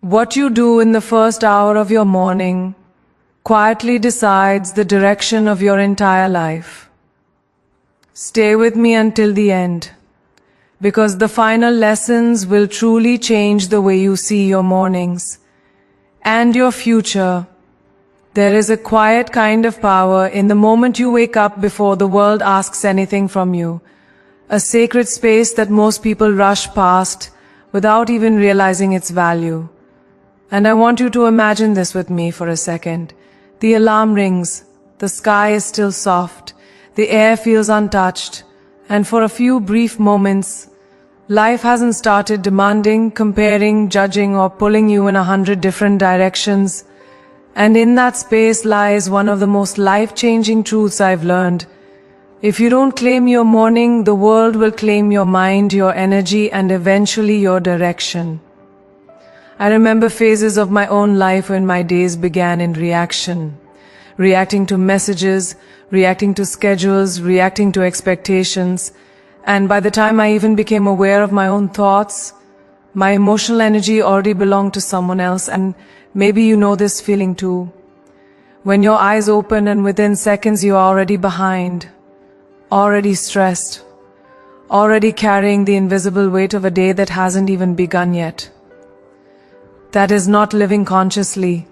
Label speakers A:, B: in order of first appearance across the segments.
A: What you do in the first hour of your morning quietly decides the direction of your entire life. Stay with me until the end, because the final lessons will truly change the way you see your mornings and your future. There is a quiet kind of power in the moment you wake up before the world asks anything from you, a sacred space that most people rush past without even realizing its value. And I want you to imagine this with me for a second. The alarm rings, the sky is still soft, the air feels untouched, and for a few brief moments, life hasn't started demanding, comparing, judging, or pulling you in 100 different directions. And in that space lies one of the most life-changing truths I've learned. If you don't claim your morning, the world will claim your mind, your energy, and eventually your direction. I remember phases of my own life when my days began in reaction. Reacting to messages, reacting to schedules, reacting to expectations. And by the time I even became aware of my own thoughts, my emotional energy already belonged to someone else. And maybe you know this feeling too. When your eyes open and within seconds you are already behind, already stressed, already carrying the invisible weight of a day that hasn't even begun yet. That is not living consciously.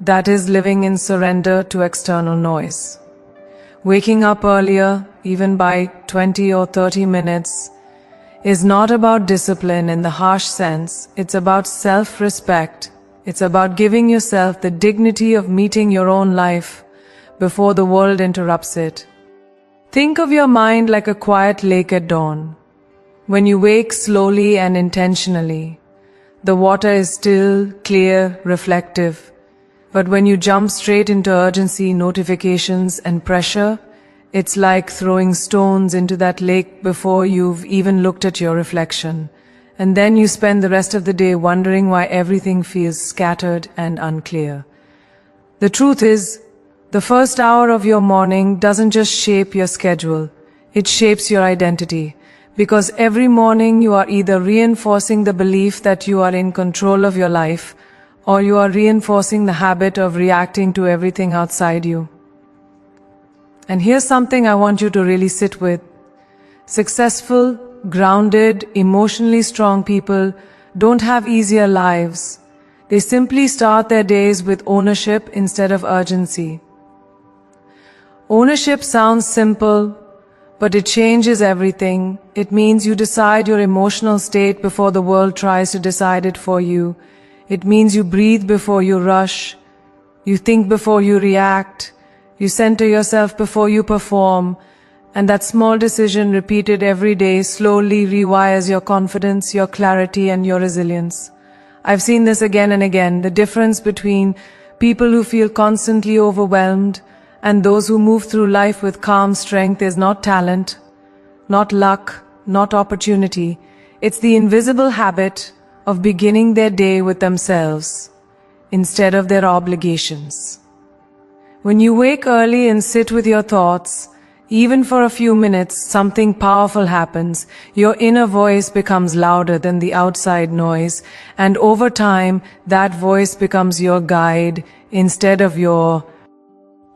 A: That is living in surrender to external noise. Waking up earlier, even by 20 or 30 minutes, is not about discipline in the harsh sense. It's about self-respect. It's about giving yourself the dignity of meeting your own life before the world interrupts it. Think of your mind like a quiet lake at dawn. When you wake slowly and intentionally, the water is still, clear, reflective. But when you jump straight into urgency, notifications, and pressure, it's like throwing stones into that lake before you've even looked at your reflection. And then you spend the rest of the day wondering why everything feels scattered and unclear. The truth is, the first hour of your morning doesn't just shape your schedule, it shapes your identity. Because every morning you are either reinforcing the belief that you are in control of your life, or you are reinforcing the habit of reacting to everything outside you. And here's something I want you to really sit with. Successful, grounded, emotionally strong people don't have easier lives. They simply start their days with ownership instead of urgency. Ownership sounds simple, but it changes everything. It means you decide your emotional state before the world tries to decide it for you. It means you breathe before you rush. You think before you react. You center yourself before you perform. And that small decision repeated every day slowly rewires your confidence, your clarity, and your resilience. I've seen this again and again, the difference between people who feel constantly overwhelmed and those who move through life with calm strength is not talent, not luck, not opportunity. It's the invisible habit of beginning their day with themselves instead of their obligations. When you wake early and sit with your thoughts, even for a few minutes, something powerful happens. Your inner voice becomes louder than the outside noise, and over time, that voice becomes your guide instead of your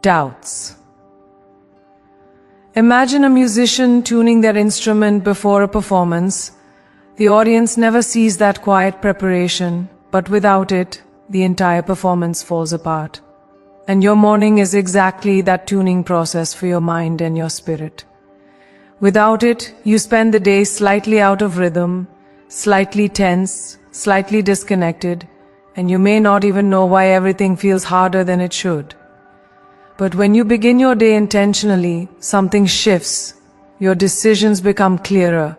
A: doubts. Imagine a musician tuning their instrument before a performance. The audience never sees that quiet preparation, but without it, the entire performance falls apart. And your morning is exactly that tuning process for your mind and your spirit. Without it, you spend the day slightly out of rhythm, slightly tense, slightly disconnected, and you may not even know why everything feels harder than it should. But when you begin your day intentionally, something shifts. Your decisions become clearer.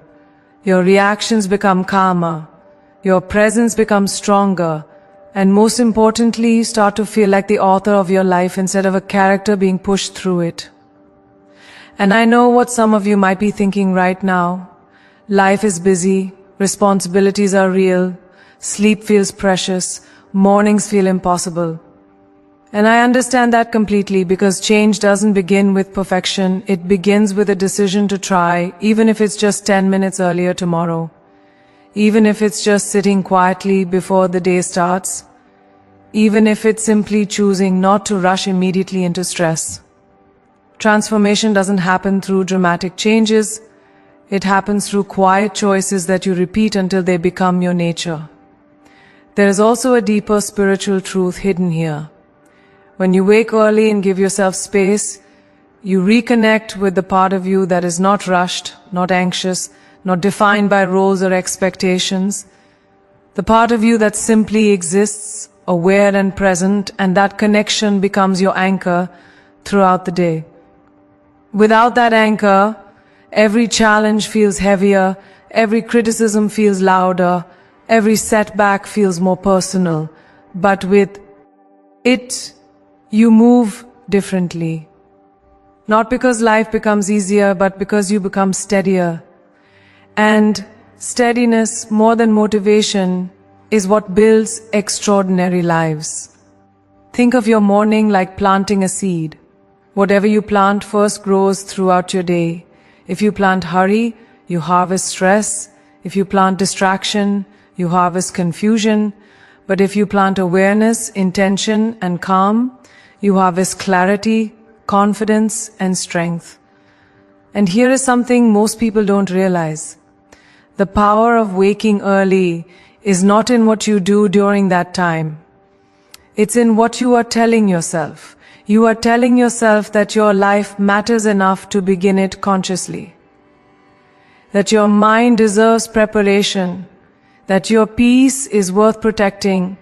A: Your reactions become calmer. Your presence becomes stronger. And most importantly, you start to feel like the author of your life instead of a character being pushed through it. And I know what some of you might be thinking right now. Life is busy. Responsibilities are real. Sleep feels precious. Mornings feel impossible. And I understand that completely, because change doesn't begin with perfection. It begins with a decision to try, even if it's just 10 minutes earlier tomorrow. even if it's just sitting quietly before the day starts, even if it's simply choosing not to rush immediately into stress. Transformation doesn't happen through dramatic changes. It happens through quiet choices that you repeat until they become your nature. There is also a deeper spiritual truth hidden here. When you wake early and give yourself space, you reconnect with the part of you that is not rushed, not anxious, not defined by roles or expectations. The part of you that simply exists, aware and present, and that connection becomes your anchor throughout the day. Without that anchor, every challenge feels heavier, every criticism feels louder, every setback feels more personal. But with it, you move differently. Not because life becomes easier, but because you become steadier. And steadiness, more than motivation, is what builds extraordinary lives. Think of your morning like planting a seed. Whatever you plant first grows throughout your day. If you plant hurry, you harvest stress. If you plant distraction, you harvest confusion. But if you plant awareness, intention, and calm, you harvest clarity, confidence, and strength. And here is something most people don't realize. The power of waking early is not in what you do during that time. It's in what you are telling yourself. You are telling yourself that your life matters enough to begin it consciously. That your mind deserves preparation. That your peace is worth protecting.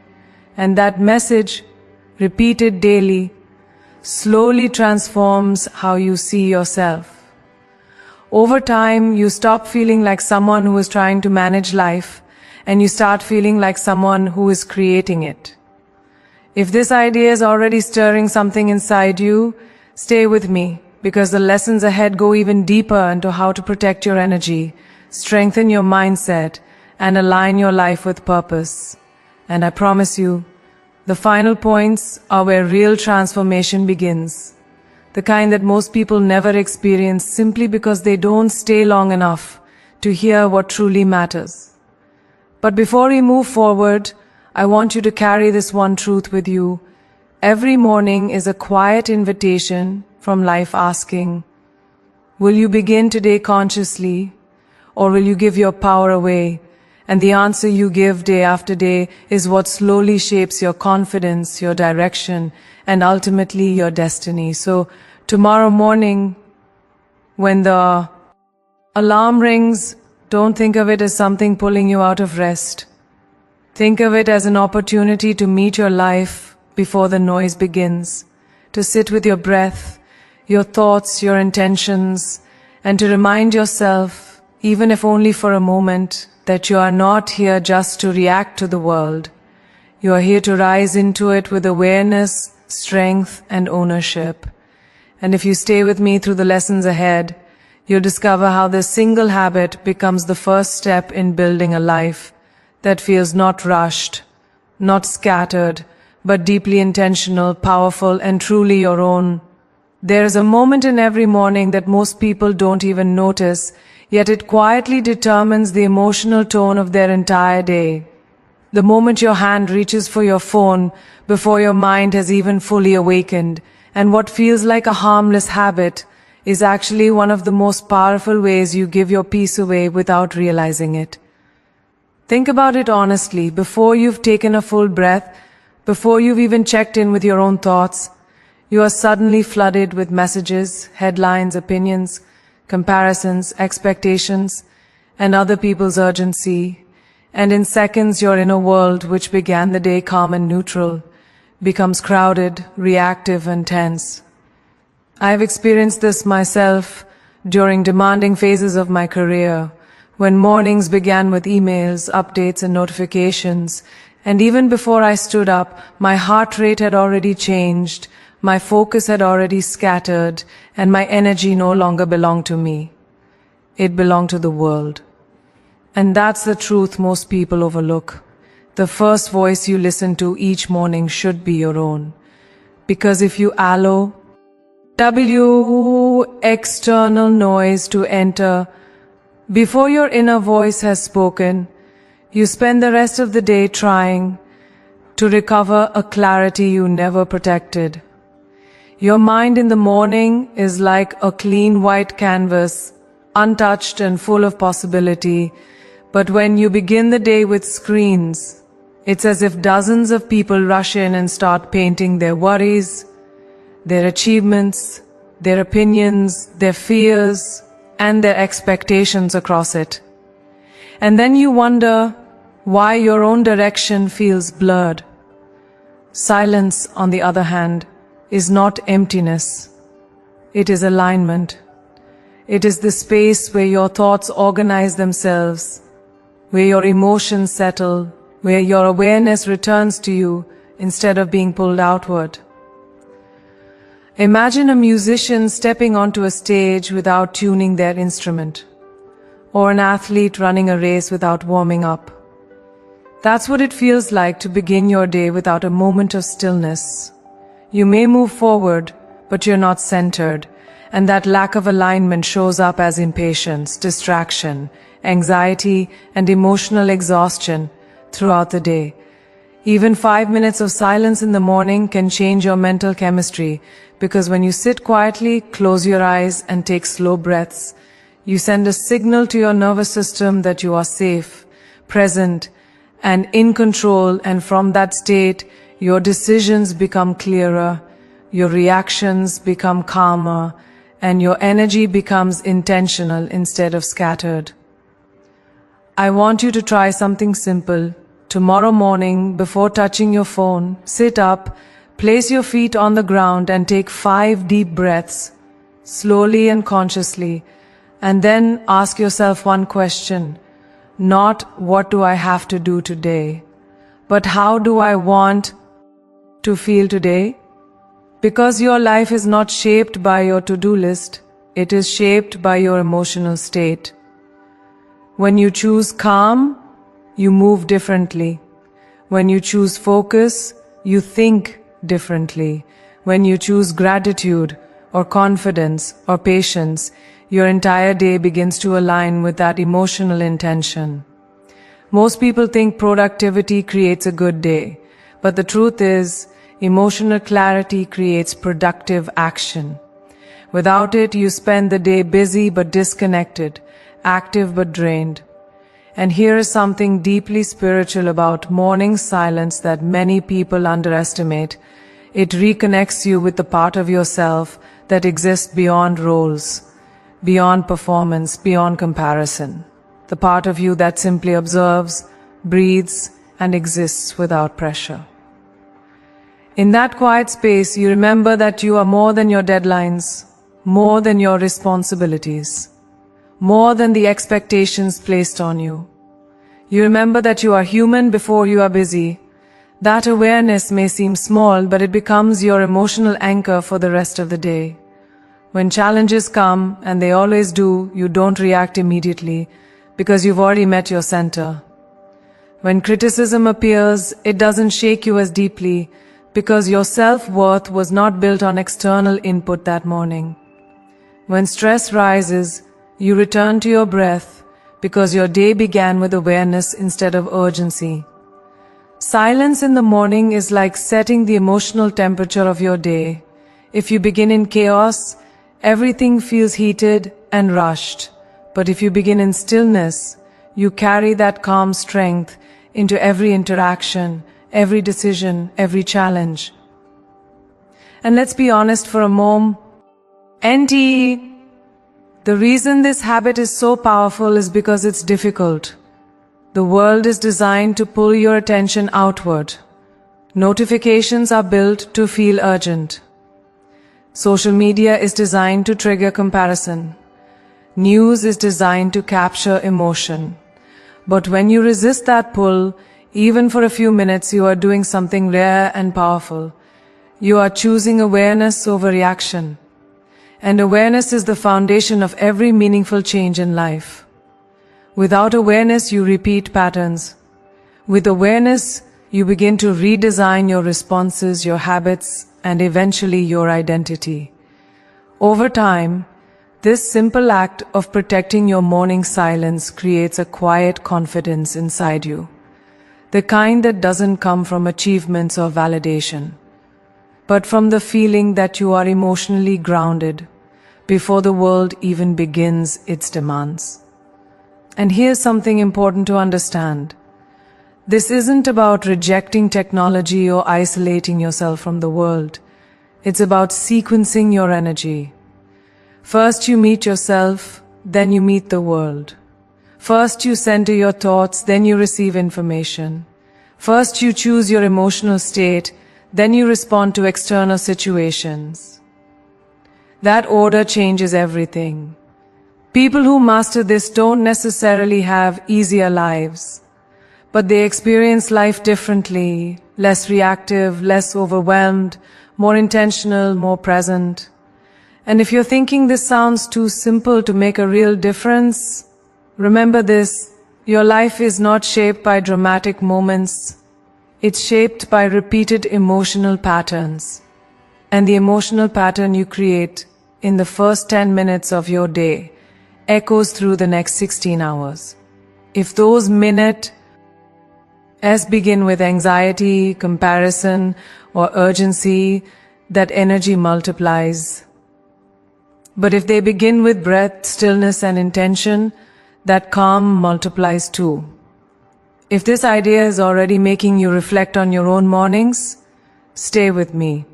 A: And that message, repeated daily, slowly transforms how you see yourself. Over time, you stop feeling like someone who is trying to manage life, and you start feeling like someone who is creating it. If this idea is already stirring something inside you, stay with me, because the lessons ahead go even deeper into how to protect your energy, strengthen your mindset, and align your life with purpose. And I promise you, the final points are where real transformation begins. The kind that most people never experience simply because they don't stay long enough to hear what truly matters. But before we move forward, I want you to carry this one truth with you. Every morning is a quiet invitation from life asking, will you begin today consciously, or will you give your power away? And the answer you give day after day is what slowly shapes your confidence, your direction, and ultimately your destiny. So tomorrow morning, when the alarm rings, don't think of it as something pulling you out of rest. Think of it as an opportunity to meet your life before the noise begins, to sit with your breath, your thoughts, your intentions, and to remind yourself, even if only for a moment, that you are not here just to react to the world. You are here to rise into it with awareness, strength, and ownership. And if you stay with me through the lessons ahead, you'll discover how this single habit becomes the first step in building a life that feels not rushed, not scattered, but deeply intentional, powerful, and truly your own. There is a moment in every morning that most people don't even notice, yet it quietly determines the emotional tone of their entire day. The moment your hand reaches for your phone before your mind has even fully awakened, and what feels like a harmless habit is actually one of the most powerful ways you give your peace away without realizing it. Think about it honestly. Before you've taken a full breath, before you've even checked in with your own thoughts, you are suddenly flooded with messages, headlines, opinions, comparisons, expectations, and other people's urgency. And in seconds, your inner world, which began the day calm and neutral, becomes crowded, reactive, and tense. I've experienced this myself during demanding phases of my career, when mornings began with emails, updates, and notifications, and even before I stood up, my heart rate had already changed, my focus had already scattered, and my energy no longer belonged to me. It belonged to the world. And that's the truth most people overlook. The first voice you listen to each morning should be your own. Because if you allow external noise to enter before your inner voice has spoken, You spend the rest of the day trying to recover a clarity you never protected. Your mind in the morning is like a clean white canvas, untouched and full of possibility. But when you begin the day with screens, it's as if dozens of people rush in and start painting their worries, their achievements, their opinions, their fears, and their expectations across it. And then you wonder why your own direction feels blurred. Silence, on the other hand, is not emptiness. It is alignment. It is the space where your thoughts organize themselves, where your emotions settle, where your awareness returns to you instead of being pulled outward. Imagine a musician stepping onto a stage without tuning their instrument, or an athlete running a race without warming up. That's what it feels like to begin your day without a moment of stillness. You may move forward, but you're not centered, and that lack of alignment shows up as impatience, distraction, anxiety, and emotional exhaustion throughout the day. Even 5 minutes of silence in the morning can change your mental chemistry, because when you sit quietly, close your eyes, and take slow breaths, you send a signal to your nervous system that you are safe, present, and in control, and from that state, your decisions become clearer, your reactions become calmer, and your energy becomes intentional instead of scattered. I want you to try something simple. Tomorrow morning, before touching your phone, sit up, place your feet on the ground and take 5 deep breaths, slowly and consciously, and then ask yourself one question. Not what do I have to do today, but how do I want to feel today? Because your life is not shaped by your to-do list, it is shaped by your emotional state. When you choose calm, you move differently. When you choose focus, you think differently. When you choose gratitude or confidence or patience, your entire day begins to align with that emotional intention. Most people think productivity creates a good day, but the truth is, emotional clarity creates productive action. Without it, you spend the day busy but disconnected, active but drained. And here is something deeply spiritual about morning silence that many people underestimate. It reconnects you with the part of yourself that exists beyond roles, beyond performance, beyond comparison. The part of you that simply observes, breathes, and exists without pressure. In that quiet space, you remember that you are more than your deadlines, more than your responsibilities, more than the expectations placed on you. You remember that you are human before you are busy. That awareness may seem small, but it becomes your emotional anchor for the rest of the day. When challenges come, and they always do, you don't react immediately because you've already met your center. When criticism appears, it doesn't shake you as deeply because your self-worth was not built on external input that morning. When stress rises, you return to your breath because your day began with awareness instead of urgency. Silence in the morning is like setting the emotional temperature of your day. If you begin in chaos, everything feels heated and rushed. But if you begin in stillness, you carry that calm strength into every interaction, every decision, every challenge. And let's be honest for a moment. The reason this habit is so powerful is because it's difficult. The world is designed to pull your attention outward. Notifications are built to feel urgent. Social media is designed to trigger comparison. News is designed to capture emotion. But when you resist that pull, even for a few minutes, you are doing something rare and powerful. You are choosing awareness over reaction. And awareness is the foundation of every meaningful change in life. Without awareness, you repeat patterns. With awareness, you begin to redesign your responses, your habits, and eventually your identity. Over time, This simple act of protecting your morning silence creates a quiet confidence inside you, the kind that doesn't come from achievements or validation, but from the feeling that you are emotionally grounded before the world even begins its demands. And here's something important to understand. This isn't about rejecting technology or isolating yourself from the world. It's about sequencing your energy. First you meet yourself, then you meet the world. First you center your thoughts, then you receive information. First you choose your emotional state, then you respond to external situations. That order changes everything. People who master this don't necessarily have easier lives, but they experience life differently, less reactive, less overwhelmed, more intentional, more present. And if you're thinking this sounds too simple to make a real difference, remember this: your life is not shaped by dramatic moments. It's shaped by repeated emotional patterns. And the emotional pattern you create in the first 10 minutes of your day echoes through the next 16 hours. If those minutes begin with anxiety, comparison, or urgency, that energy multiplies. But if they begin with breath, stillness, and intention, that calm multiplies too. If this idea is already making you reflect on your own mornings, stay with me,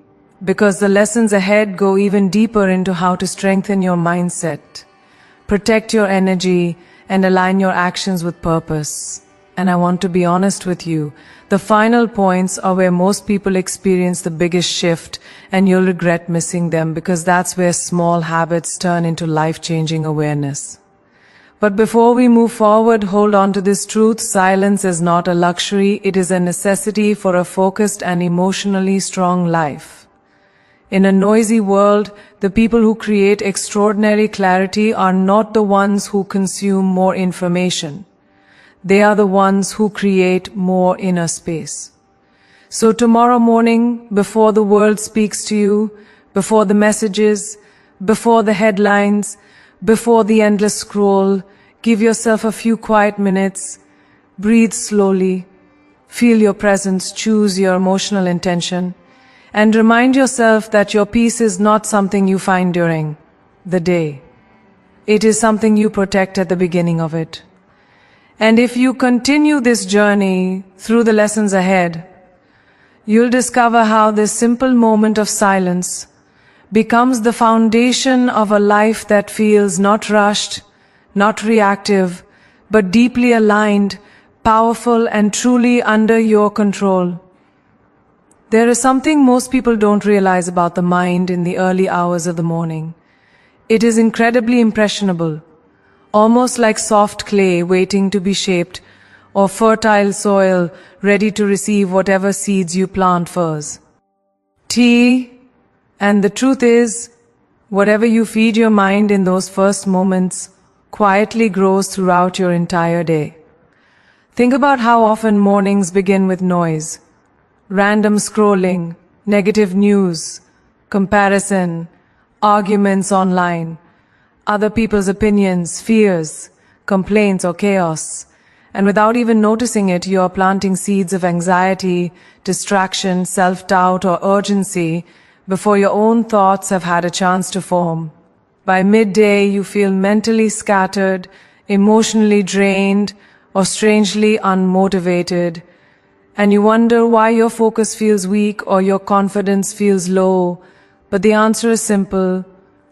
A: because the lessons ahead go even deeper into how to strengthen your mindset, protect your energy, and align your actions with purpose. And I want to be honest with you, the final points are where most people experience the biggest shift, and you'll regret missing them, because that's where small habits turn into life-changing awareness. But before we move forward, hold on to this truth: silence is not a luxury, it is a necessity for a focused and emotionally strong life. In a noisy world, the people who create extraordinary clarity are not the ones who consume more information. They are the ones who create more inner space. So tomorrow morning, before the world speaks to you, before the messages, before the headlines, before the endless scroll, give yourself a few quiet minutes, breathe slowly, feel your presence, choose your emotional intention, and remind yourself that your peace is not something you find during the day. It is something you protect at the beginning of it. And if you continue this journey through the lessons ahead, you'll discover how this simple moment of silence becomes the foundation of a life that feels not rushed, not reactive, but deeply aligned, powerful, and truly under your control. There is something most people don't realize about the mind in the early hours of the morning. It is incredibly impressionable, almost like soft clay waiting to be shaped, or fertile soil ready to receive whatever seeds you plant first. And the truth is, whatever you feed your mind in those first moments quietly grows throughout your entire day. Think about how often mornings begin with noise, random scrolling, negative news, comparison, arguments online, other people's opinions, fears, complaints, or chaos. And without even noticing it, you are planting seeds of anxiety, distraction, self-doubt, or urgency before your own thoughts have had a chance to form. By midday, you feel mentally scattered, emotionally drained, or strangely unmotivated, and you wonder why your focus feels weak or your confidence feels low. But the answer is simple: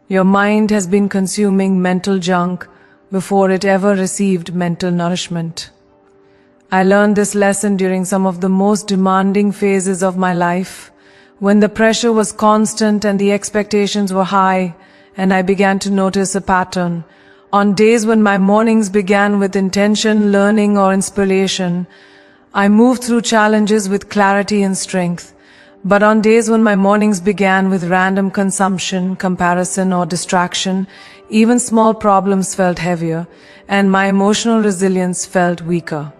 A: your mind has been consuming mental junk before it ever received mental nourishment. I learned this lesson during some of the most demanding phases of my life, when the pressure was constant and the expectations were high, and I began to notice a pattern. On days when my mornings began with intention, learning, or inspiration, I moved through challenges with clarity and strength. But on days when my mornings began with random consumption, comparison, or distraction, even small problems felt heavier, and my emotional resilience felt weaker.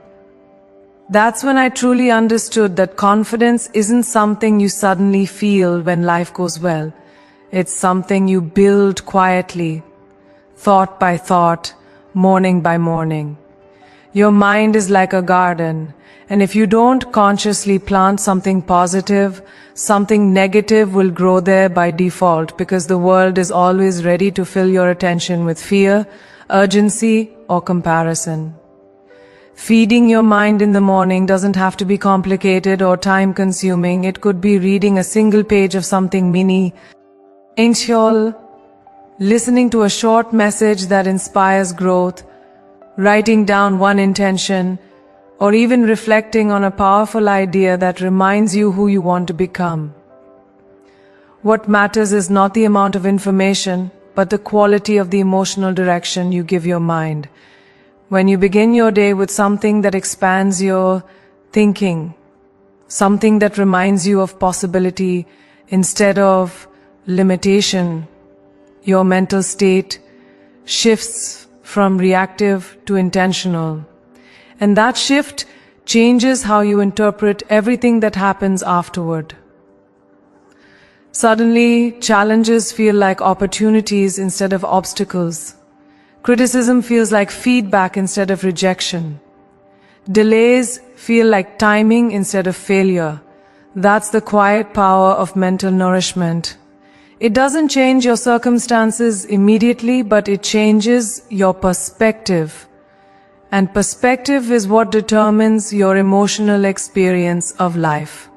A: That's when I truly understood that confidence isn't something you suddenly feel when life goes well. It's something you build quietly, thought by thought, morning by morning. Your mind is like a garden, and if you don't consciously plant something positive, something negative will grow there by default, because the world is always ready to fill your attention with fear, urgency, or comparison. Feeding your mind in the morning doesn't have to be complicated or time-consuming. It could be reading a single page of something meaningful, listening to a short message that inspires growth, writing down one intention, or even reflecting on a powerful idea that reminds you who you want to become. What matters is not the amount of information, but the quality of the emotional direction you give your mind. When you begin your day with something that expands your thinking, something that reminds you of possibility instead of limitation, your mental state shifts from reactive to intentional. And that shift changes how you interpret everything that happens afterward. Suddenly, challenges feel like opportunities instead of obstacles. Criticism feels like feedback instead of rejection. Delays feel like timing instead of failure. That's the quiet power of mental nourishment. It doesn't change your circumstances immediately, but it changes your perspective. And perspective is what determines your emotional experience of life.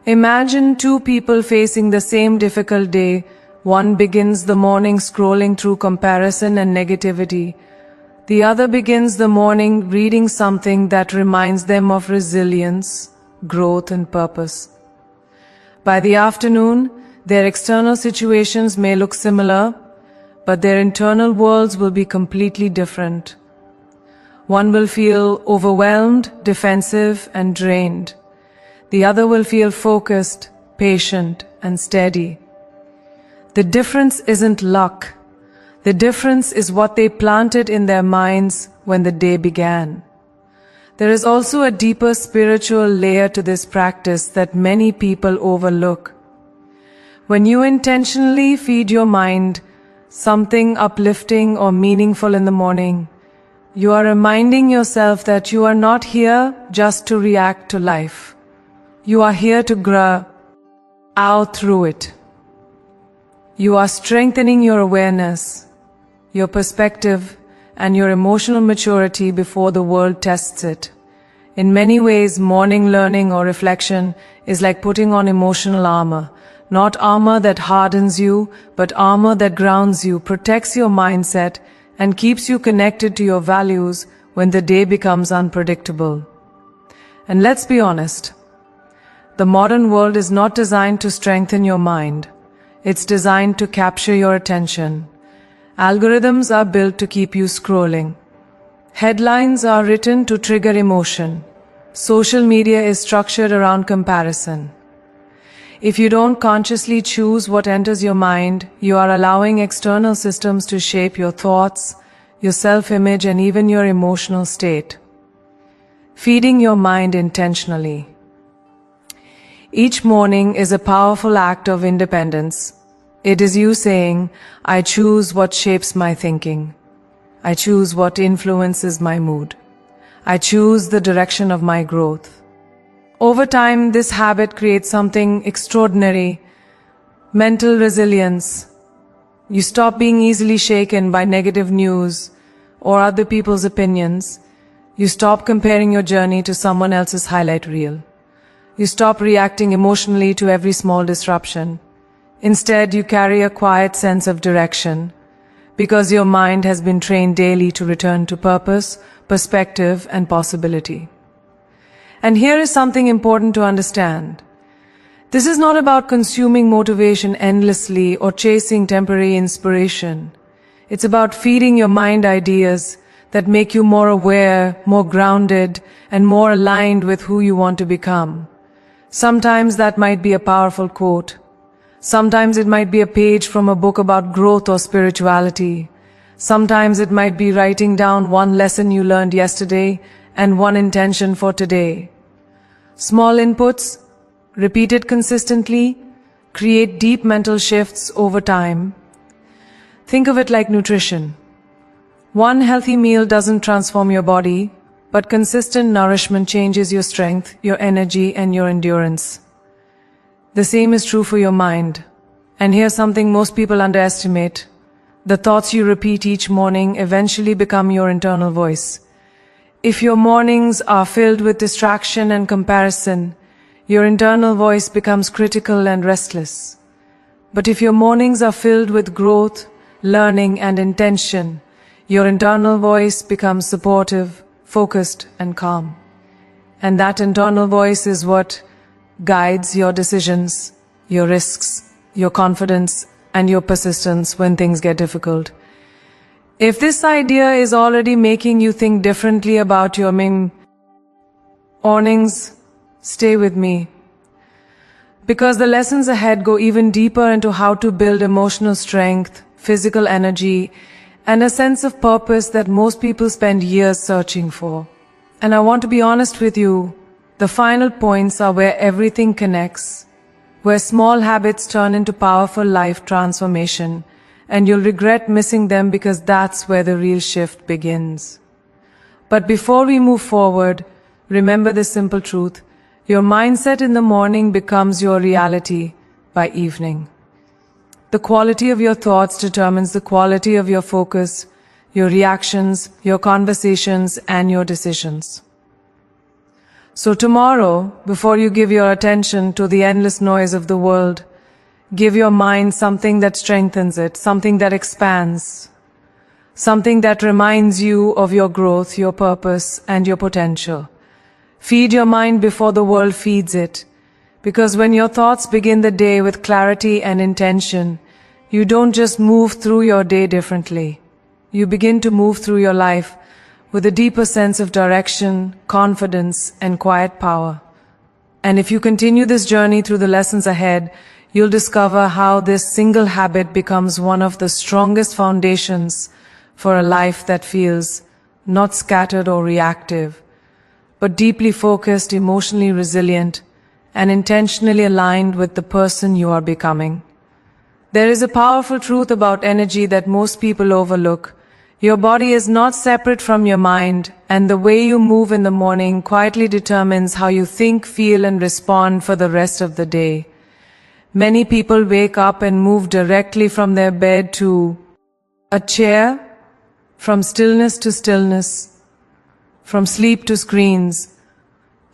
A: Imagine two people facing the same difficult day. One begins the morning scrolling through comparison and negativity. The other begins the morning reading something that reminds them of resilience, growth, and purpose. By the afternoon, their external situations may look similar, but their internal worlds will be completely different. One will feel overwhelmed, defensive, and drained. The other will feel focused, patient, and steady. The difference isn't luck. The difference is what they planted in their minds when the day began. There is also a deeper spiritual layer to this practice that many people overlook. When you intentionally feed your mind something uplifting or meaningful in the morning, you are reminding yourself that you are not here just to react to life. You are here to grow out through it. You are strengthening your awareness, your perspective, and your emotional maturity before the world tests it. In many ways, morning learning or reflection is like putting on emotional armor. Not armor that hardens you, but armor that grounds you, protects your mindset, and keeps you connected to your values when the day becomes unpredictable. And let's be honest, the modern world is not designed to strengthen your mind. It's designed to capture your attention. Algorithms are built to keep you scrolling. Headlines are written to trigger emotion. Social media is structured around comparison. If you don't consciously choose what enters your mind, you are allowing external systems to shape your thoughts, your self-image, and even your emotional state. Feeding your mind intentionally. Each morning is a powerful act of independence. It is you saying, I choose what shapes my thinking. I choose what influences my mood. I choose the direction of my growth. Over time, this habit creates something extraordinary: mental resilience. You stop being easily shaken by negative news or other people's opinions. You stop comparing your journey to someone else's highlight reel. You stop reacting emotionally to every small disruption. Instead, you carry a quiet sense of direction, because your mind has been trained daily to return to purpose, perspective, and possibility. And here is something important to understand. This is not about consuming motivation endlessly or chasing temporary inspiration. It's about feeding your mind ideas that make you more aware, more grounded, and more aligned with who you want to become. Sometimes that might be a powerful quote. Sometimes it might be a page from a book about growth or spirituality. Sometimes it might be writing down one lesson you learned yesterday and one intention for today. Small inputs, repeated consistently, create deep mental shifts over time. Think of it like nutrition. One healthy meal doesn't transform your body, but consistent nourishment changes your strength, your energy, and your endurance. The same is true for your mind. And here's something most people underestimate. The thoughts you repeat each morning eventually become your internal voice. If your mornings are filled with distraction and comparison, your internal voice becomes critical and restless. But if your mornings are filled with growth, learning, and intention, your internal voice becomes supportive, focused, and calm. And that internal voice is what guides your decisions, your risks, your confidence, and your persistence when things get difficult. If this idea is already making you think differently about your mornings, stay with me. Because the lessons ahead go even deeper into how to build emotional strength, physical energy, and a sense of purpose that most people spend years searching for. And I want to be honest with you, the final points are where everything connects, where small habits turn into powerful life transformation, and you'll regret missing them because that's where the real shift begins. But before we move forward, remember this simple truth. Your mindset in the morning becomes your reality by evening. The quality of your thoughts determines the quality of your focus, your reactions, your conversations, and your decisions. So tomorrow, before you give your attention to the endless noise of the world, give your mind something that strengthens it, something that expands, something that reminds you of your growth, your purpose, and your potential. Feed your mind before the world feeds it, because when your thoughts begin the day with clarity and intention, you don't just move through your day differently. You begin to move through your life with a deeper sense of direction, confidence, and quiet power. And if you continue this journey through the lessons ahead, you'll discover how this single habit becomes one of the strongest foundations for a life that feels not scattered or reactive, but deeply focused, emotionally resilient, and intentionally aligned with the person you are becoming. There is a powerful truth about energy that most people overlook. Your body is not separate from your mind, and the way you move in the morning quietly determines how you think, feel, and respond for the rest of the day. Many people wake up and move directly from their bed to a chair, from stillness to stillness, from sleep to screens,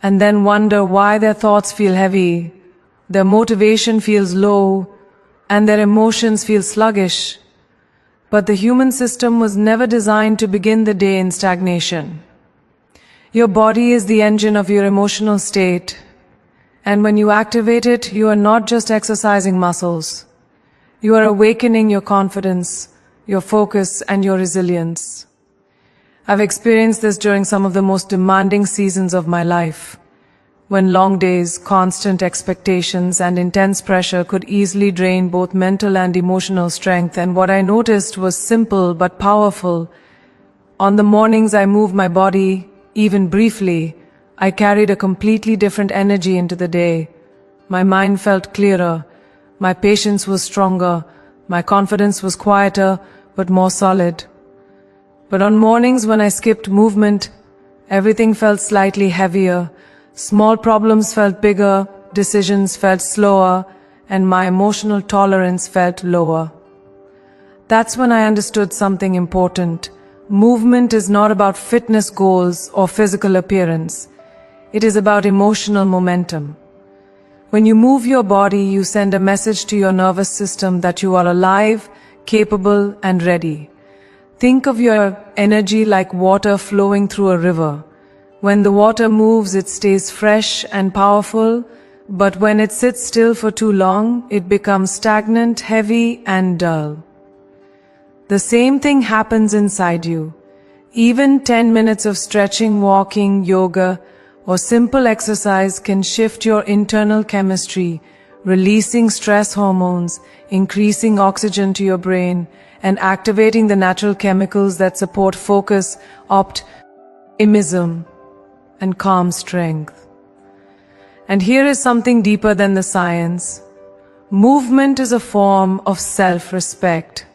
A: and then wonder why their thoughts feel heavy, their motivation feels low, and their emotions feel sluggish. But the human system was never designed to begin the day in stagnation. Your body is the engine of your emotional state, and when you activate it, you are not just exercising muscles. You are awakening your confidence, your focus, and your resilience. I've experienced this during some of the most demanding seasons of my life, when long days, constant expectations, and intense pressure could easily drain both mental and emotional strength. And what I noticed was simple but powerful. On the mornings I moved my body, even briefly, I carried a completely different energy into the day. My mind felt clearer, my patience was stronger, my confidence was quieter but more solid. But on mornings when I skipped movement, everything felt slightly heavier. Small problems felt bigger, decisions felt slower, and my emotional tolerance felt lower. That's when I understood something important. Movement is not about fitness goals or physical appearance. It is about emotional momentum. When you move your body, you send a message to your nervous system that you are alive, capable, and ready. Think of your energy like water flowing through a river. When the water moves, it stays fresh and powerful, but when it sits still for too long, it becomes stagnant, heavy, and dull. The same thing happens inside you. Even 10 minutes of stretching, walking, yoga, or simple exercise can shift your internal chemistry, releasing stress hormones, increasing oxygen to your brain, and activating the natural chemicals that support focus, optimism, and calm strength. And here is something deeper than the science. Movement is a form of self-respect.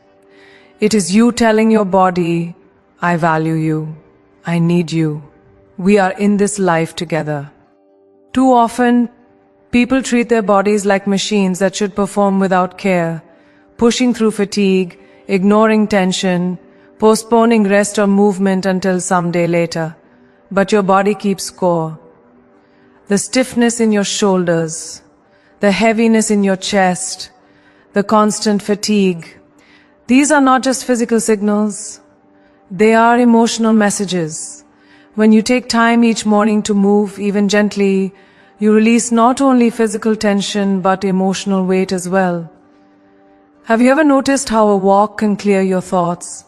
A: It is you telling your body, I value you, I need you, we are in this life together. Too often, people treat their bodies like machines that should perform without care, pushing through fatigue, ignoring tension, postponing rest or movement until someday later. But your body keeps score. The stiffness in your shoulders, the heaviness in your chest, the constant fatigue. These are not just physical signals, they are emotional messages. When you take time each morning to move, even gently, you release not only physical tension but emotional weight as well. Have you ever noticed how a walk can clear your thoughts?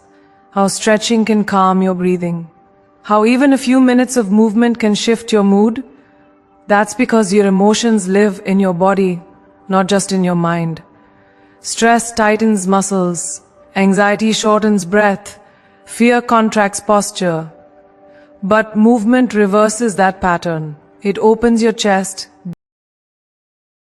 A: How stretching can calm your breathing? How even a few minutes of movement can shift your mood? That's because your emotions live in your body, not just in your mind. Stress tightens muscles, anxiety shortens breath, fear contracts posture. But movement reverses that pattern. It opens your chest,